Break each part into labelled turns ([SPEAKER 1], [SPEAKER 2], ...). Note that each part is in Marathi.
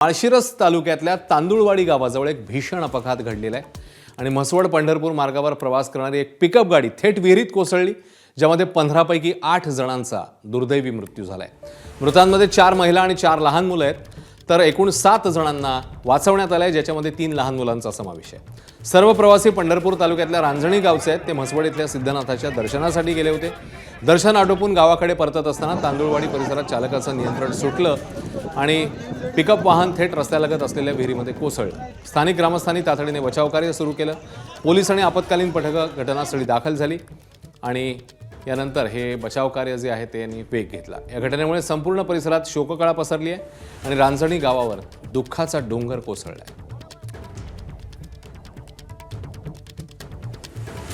[SPEAKER 1] माळशिरस तालुक्यातल्या तांदुळवाडी गावाजवळ एक भीषण अपघात घडलेला आहे आणि म्हसवड पंढरपूर मार्गावर प्रवास करणारी एक पिकअप गाडी थेट विहिरीत कोसळली, ज्यामध्ये 15 पैकी 8 जणांचा दुर्दैवी मृत्यू झालाय। मृतांमध्ये 4 महिला आणि 4 लहान मुलं आहेत, तर एकूण 7 जणांना वाचवण्यात आलंय, ज्याच्यामध्ये 3 लहान मुलांचा समावेश आहे। सर्व प्रवासी पंढरपूर तालुक्यातल्या रांजणी गावचे आहेत। ते म्हसवड इथल्या सिद्धनाथाच्या दर्शनासाठी गेले होते। दर्शन आटोपून गावाकडे परतत असताना तांदुळवाडी परिसरात चालकाचं नियंत्रण सुटलं आणि पिकअप वाहन थेट रस्त्यालगत असलेल्या विहिरीमध्ये कोसळलं। स्थानिक ग्रामस्थांनी तातडीने बचावकार्य सुरू केलं। पोलीस आणि आपत्कालीन पथकं घटनास्थळी दाखल झाली आणि यानंतर हे बचावकार्य जे आहे ते वेग घेतला। या घटनेमुळे संपूर्ण परिसरात शोककळा पसरली आहे आणि रांजणी गावावर दुःखाचा डोंगर कोसळलाय।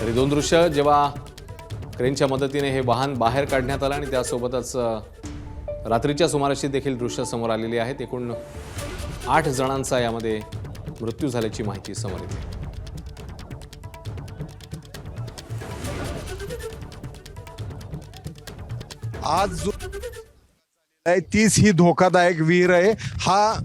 [SPEAKER 1] तरी दोन दृश्य जेव्हा क्रेनच्या मदतीने हे वाहन बाहेर काढण्यात आलं आणि त्यासोबतच रात्रीच्या सुमाराशी देखील दृश्य समोर आलेली आहेत। एकूण 8 जणांचा यामध्ये मृत्यू झाल्याची माहिती समोर येते।
[SPEAKER 2] आज जो आहे तीच ही धोकादायक विहीर आहे। हा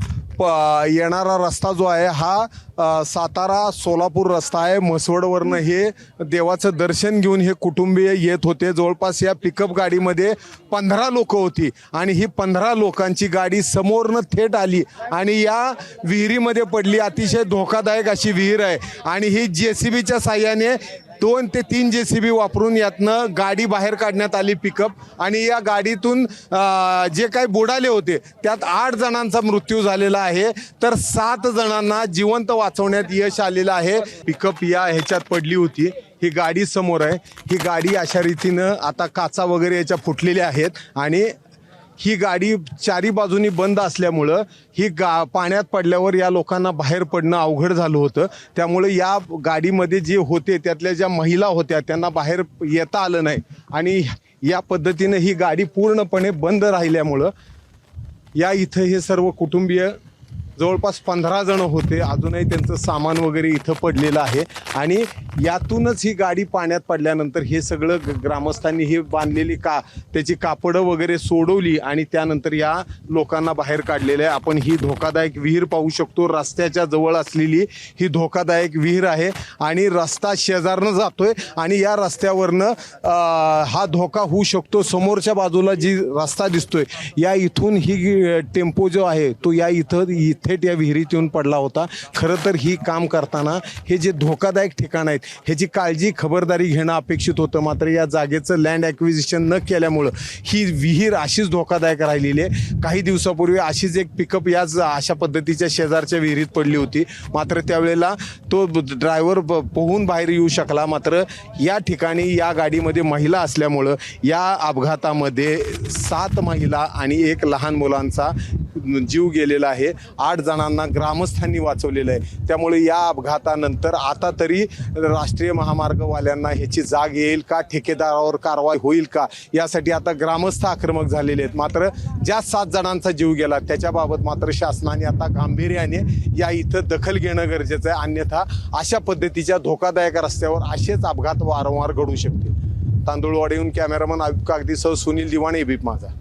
[SPEAKER 2] येणारा रस्ता जो आहे हा सातारा सोलापूर रस्ता आहे। म्हसवडवरनं हे देवाचं दर्शन घेऊन हे कुटुंबीय येत होते। जवळपास या पिकअप गाडीमध्ये 15 लोक होती आणि ही 15 लोकांची गाडी समोरनं थेट आली आणि या विहिरीमध्ये पडली। अतिशय धोकादायक अशी विहीर आहे आणि ही JCBच्या साहाय्याने 2 ते 3 JCB वापरून यातनं गाडी बाहेर काढण्यात आली पिकअप, आणि या गाडीतून जे काही बुडाले होते त्यात 8 जणांचा मृत्यू झालेला आहे, तर 7 जणांना जिवंत वाचवण्यात यश आलेलं आहे। पिकअप या ह्याच्यात पडली होती। ही गाडी समोर आहे। ही गाडी अशा रीतीनं आता काचा वगैरे याच्या फुटलेल्या आहेत आणि ही गाडी चारी बाजूनी बंद असल्यामुळं ही पाण्यात पडल्यावर या लोकांना बाहेर पडणं अवघड झालं होतं। त्यामुळे या गाडीमध्ये जे होते त्यातल्या ज्या महिला होत्या त्यांना बाहेर येता आलं नाही आणि या पद्धतीनं ही गाडी पूर्णपणे बंद राहिल्यामुळं या इथं हे सर्व कुटुंबीय जवळपास 15 जण होते। अजूनही त्यांचं सामान वगैरे इथं पडलेलं आहे आणि यातूनच ही गाडी पाण्यात पडल्यानंतर हे सगळं ग्रामस्थांनी हे बांधलेली त्याची कापडं वगैरे सोडवली आणि त्यानंतर या लोकांना बाहेर काढलेलं आहे। आपण ही धोकादायक विहीर पाहू शकतो। रस्त्याच्या जवळ असलेली ही धोकादायक विहीर आहे आणि रस्ता शेजारनं जातोय आणि या रस्त्यावरनं हा धोका होऊ शकतो। समोरच्या बाजूला जी रस्ता दिसतोय या इथून ही टेम्पो जो आहे तो या इथं थेट या विहिरीत येऊन पडला होता। खरं तर ही काम करताना हे जे धोकादायक ठिकाण आहेत ह्याची काळजी खबरदारी घेणं अपेक्षित होतं, मात्र या जागेचं लँड ॲक्विजिशन न केल्यामुळं ही विहीर अशीच धोकादायक राहिलेली आहे। काही दिवसापूर्वी अशीच एक पिकअप याच अशा पद्धतीच्या शेजारच्या विहिरीत पडली होती, मात्र त्यावेळेला तो ड्रायव्हर पोहून बाहेर येऊ शकला। मात्र या ठिकाणी या गाडीमध्ये महिला असल्यामुळं या अपघातामध्ये 7 महिला आणि 1 लहान मुलांचा जीव गेलेला आहे। 8 जणांना ग्रामस्थांनी वाचवलेलं आहे। त्यामुळे या अपघातानंतर आता तरी राष्ट्रीय महामार्गवाल्यांना ह्याची जाग येईल का, ठेकेदारावर कारवाई होईल का, यासाठी आता ग्रामस्थ आक्रमक झालेले आहेत। मात्र ज्या 7 जणांचा जीव गेला त्याच्याबाबत मात्र शासनाने आता गांभीर्याने या इथं दखल घेणं गरजेचं आहे, अन्यथा अशा पद्धतीच्या धोकादायक रस्त्यावर असेच अपघात वारंवार घडू शकतील। तांदुळवाडीहून कॅमेरामन आयुब कागदीसह सुनील दिवाणे, एबीपी माझा।